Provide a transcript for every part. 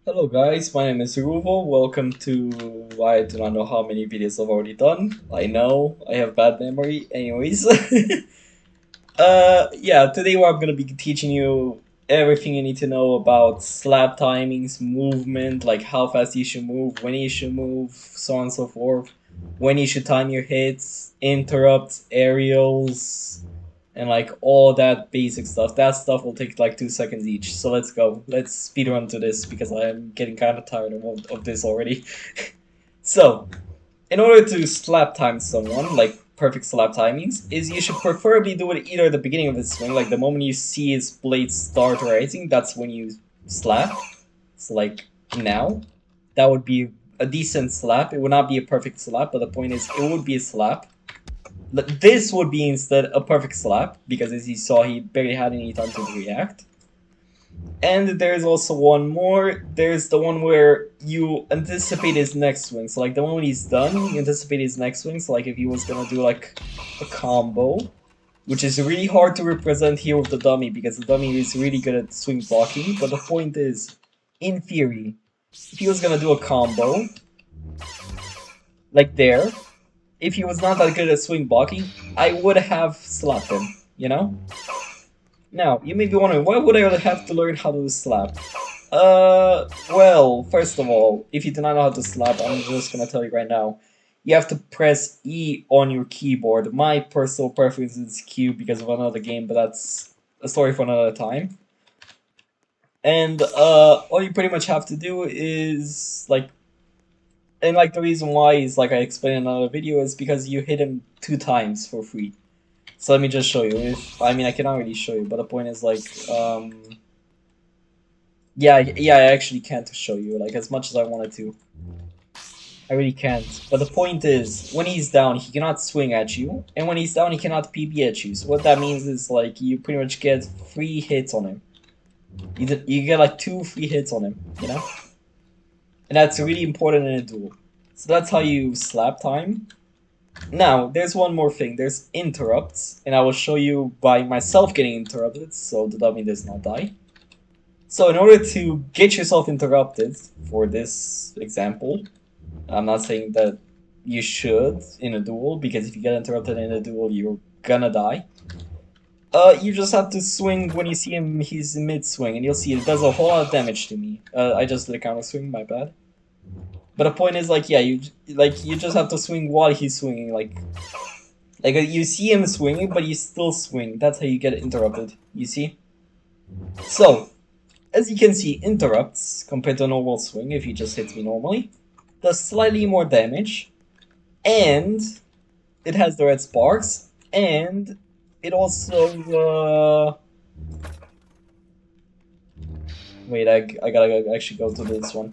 Hello guys, my name is Ruvo. Welcome to I do not know how many videos I've already done. I know I have bad memory. Anyways, yeah, today I'm gonna be teaching you everything you need to know about slap timings, movement, like how fast you should move, when you should move, so on and so forth, when you should time your hits, interrupts, aerials, and like all that basic stuff. That stuff will take like 2 seconds each. So let's go. Let's speedrun to this because I'm getting kind of tired of this already. So, in order to slap time someone, like perfect slap timings, is you should preferably do it either at the beginning of his swing, like the moment you see his blade start rising, that's when you slap. So like now, that would be a decent slap. It would not be a perfect slap, but the point is it would be a slap. This would be instead a perfect slap, because as you saw, he barely had any time to react. And there's also one more. There's the one where you anticipate his next swing. So like the moment he's done, you anticipate his next swing. So like if he was gonna do like a combo, which is really hard to represent here with the dummy because the dummy is really good at swing blocking. But the point is, in theory, if he was gonna do a combo, like there, if he was not that good at swing blocking, I would have slapped him, you know? Now, you may be wondering, why would I have to learn how to slap? Well, first of all, if you do not know how to slap, I'm just gonna tell you right now, you have to press E on your keyboard. My personal preference is Q because of another game, but that's a story for another time. And, all you pretty much have to do is, like, and like the reason why is, like I explained in another video, is because you hit him 2 times for free. So let me just show you. I mean, I cannot really show you, but the point is like, yeah, I actually can't show you. Like as much as I wanted to, I really can't. But the point is, when he's down, he cannot swing at you, and when he's down, he cannot PB at you. So what that means is like you pretty much get free hits on him. You get like 2 free hits on him, you know, and that's really important in a duel. So that's how you slap time. Now, there's one more thing. There's interrupts, and I will show you by myself getting interrupted, so the dummy does not die. So in order to get yourself interrupted, for this example, I'm not saying that you should in a duel, because if you get interrupted in a duel, you're gonna die. You just have to swing when you see him, he's mid-swing, and you'll see it does a whole lot of damage to me. I just did a counter swing, my bad. But the point is, like, yeah, you just have to swing while he's swinging, like you see him swinging, but you still swing. That's how you get interrupted. You see? So, as you can see, interrupts compared to a normal swing, if he just hits me normally, does slightly more damage, and it has the red sparks, and it also wait, I gotta actually go to this one.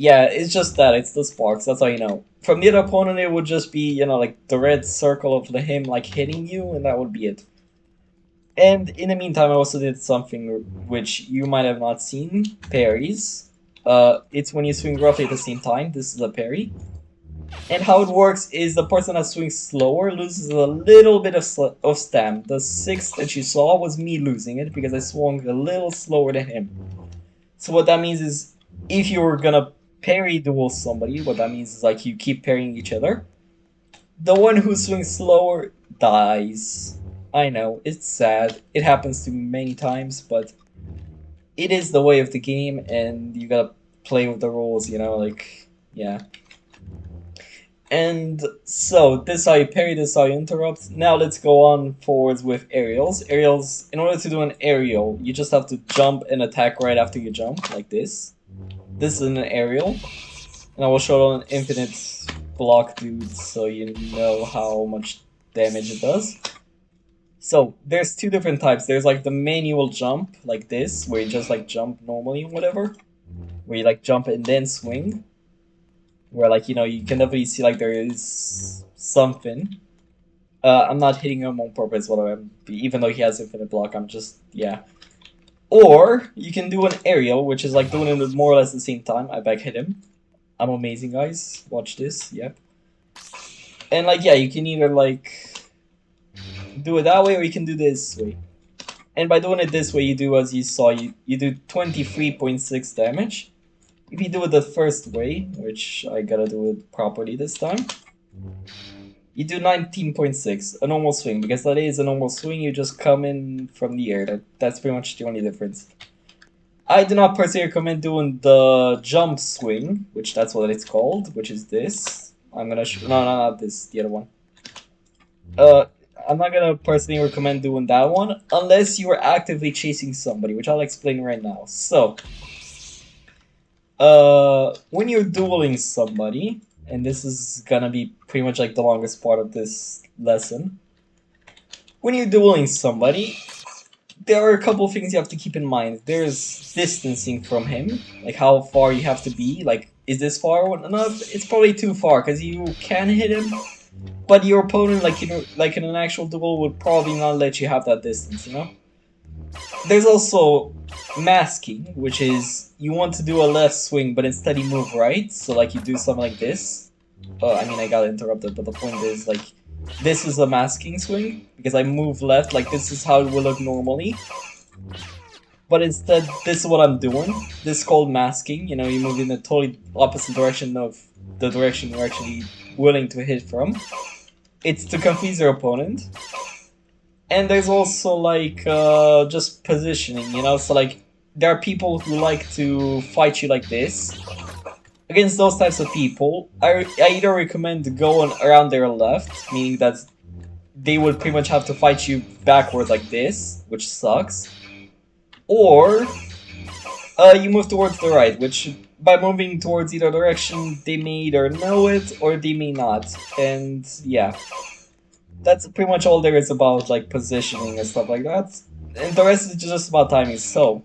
Yeah, it's just that, it's the sparks, that's all you know. From the other opponent, it would just be, you know, like the red circle of him, like, hitting you, and that would be it. And in the meantime, I also did something which you might have not seen, parries. It's when you swing roughly at the same time, this is a parry. And how it works is the person that swings slower loses a little bit of stam. The 6 that you saw was me losing it because I swung a little slower than him. So what that means is, if you were gonna parry duel somebody, what that means is like you keep parrying each other, the one who swings slower dies. I know, it's sad. It happens to me many times, but it is the way of the game, and you gotta play with the rules, you know, like, yeah. And so, this is how you parry, this is how you interrupt. Now let's go on forwards with aerials. Aerials, in order to do an aerial, you just have to jump and attack right after you jump, like this. This is an aerial, and I will show an infinite block dude so you know how much damage it does. So there's 2 different types. There's like the manual jump, like this, where you just like jump normally and whatever, where you like jump and then swing, where like, you know, you can definitely see like there is something. I'm not hitting him on purpose, whatever. Even though he has infinite block, I'm just, yeah. Or you can do an aerial, which is like doing it more or less at the same time. I back hit him. I'm amazing, guys. Watch this. Yep. And like, yeah, you can either like do it that way, or you can do this way. And by doing it this way, you do, as you saw, you do 23.6 damage. If you do it the first way, which I gotta do it properly this time, you do 19.6, a normal swing, because that is a normal swing, you just come in from the air. That's pretty much the only difference. I do not personally recommend doing the jump swing, which that's what it's called, which is this. I'm gonna no, not this, the other one. I'm not gonna personally recommend doing that one unless you are actively chasing somebody, which I'll explain right now. So, when you're dueling somebody, and this is gonna be pretty much like the longest part of this lesson. When you're dueling somebody, there are a couple of things you have to keep in mind. There's distancing from him, like how far you have to be. Like, is this far enough? It's probably too far because you can hit him, but your opponent, like in an actual duel, would probably not let you have that distance. You know. There's also masking, which is you want to do a left swing, but instead you move right. So like you do something like this. Oh, I mean I got interrupted, but the point is like this is a masking swing because I move left. Like this is how it will look normally, but instead this is what I'm doing. This is called masking. You know, you move in the totally opposite direction of the direction you're actually willing to hit from. It's to confuse your opponent. And there's also like just positioning, you know. So like there are people who like to fight you like this. Against those types of people, I either recommend going around their left, meaning that they would pretty much have to fight you backwards like this, which sucks. Or you move towards the right, which by moving towards either direction, they may either know it or they may not. And yeah. That's pretty much all there is about like positioning and stuff like that. And the rest is just about timing. So,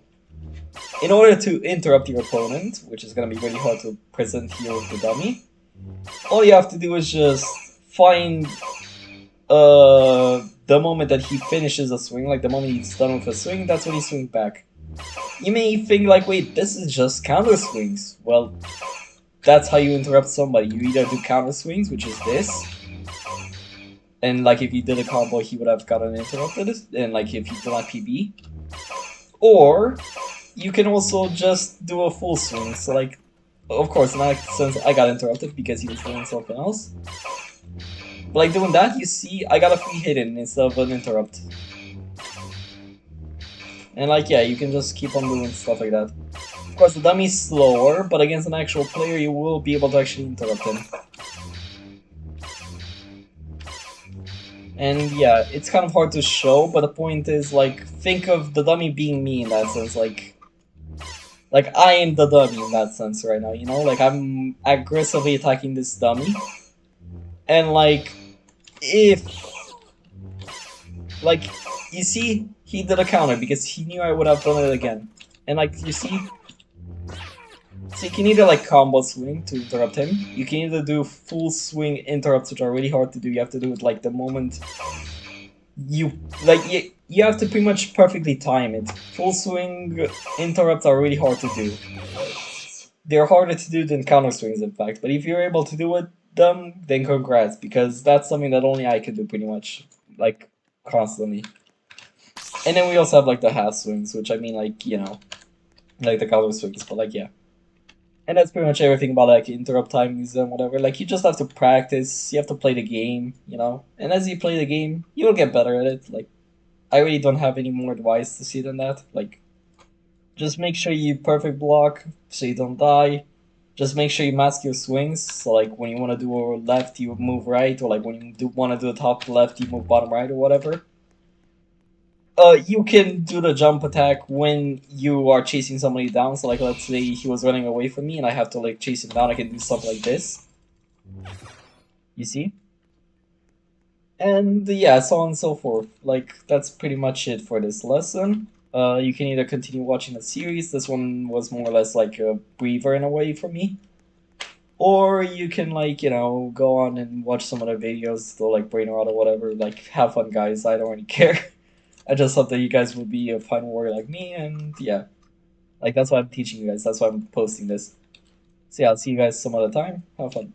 in order to interrupt your opponent, which is gonna be really hard to present here with the dummy, all you have to do is just find the moment that he finishes a swing, like the moment he's done with a swing, that's when he swings back. You may think like, wait, this is just counter swings. Well, that's how you interrupt somebody. You either do counter swings, which is this. And like if you did a combo, he would have gotten interrupted. And like if you do not PB, or you can also just do a full swing. So like, of course, in that sense, I got interrupted because he was doing something else. But like doing that, you see, I got a free hit in instead of an interrupt. And like, yeah, you can just keep on doing stuff like that. Of course, the dummy's slower, but against an actual player, you will be able to actually interrupt him. And yeah, it's kind of hard to show, but the point is, like, think of the dummy being me in that sense, like I am the dummy in that sense right now, you know? Like, I'm aggressively attacking this dummy. And like, if... Like, you see, he did a counter because he knew I would have done it again. And like, you see... So you can either like combo swing to interrupt him, you can either do full swing interrupts, which are really hard to do. You have to do it like the moment you have to pretty much perfectly time it. Full swing interrupts are really hard to do. They're harder to do than counter swings, in fact. But if you're able to do it, then congrats, because that's something that only I can do pretty much, like, constantly. And then we also have like the half swings, which I mean, like, you know, like the counter swings, but like, yeah. And that's pretty much everything about like interrupt timings and whatever. Like you just have to practice, you have to play the game, you know. And as you play the game, you'll get better at it. Like I really don't have any more advice to see than that. Like just make sure you perfect block so you don't die. Just make sure you mask your swings. So like when you want to do a left, you move right, or like when you want to do a top left, you move bottom right or whatever. You can do the jump attack when you are chasing somebody down. So like, let's say he was running away from me and I have to like chase him down. I can do something like this. You see? And yeah, so on and so forth. Like, that's pretty much it for this lesson. You can either continue watching the series. This one was more or less like a breather in a way for me. Or you can like, you know, go on and watch some other videos to like brain rot or whatever. Like, have fun, guys. I don't really care. I just hope that you guys will be a fine warrior like me, and yeah. Like, that's why I'm teaching you guys, that's why I'm posting this. So yeah, I'll see you guys some other time. Have fun.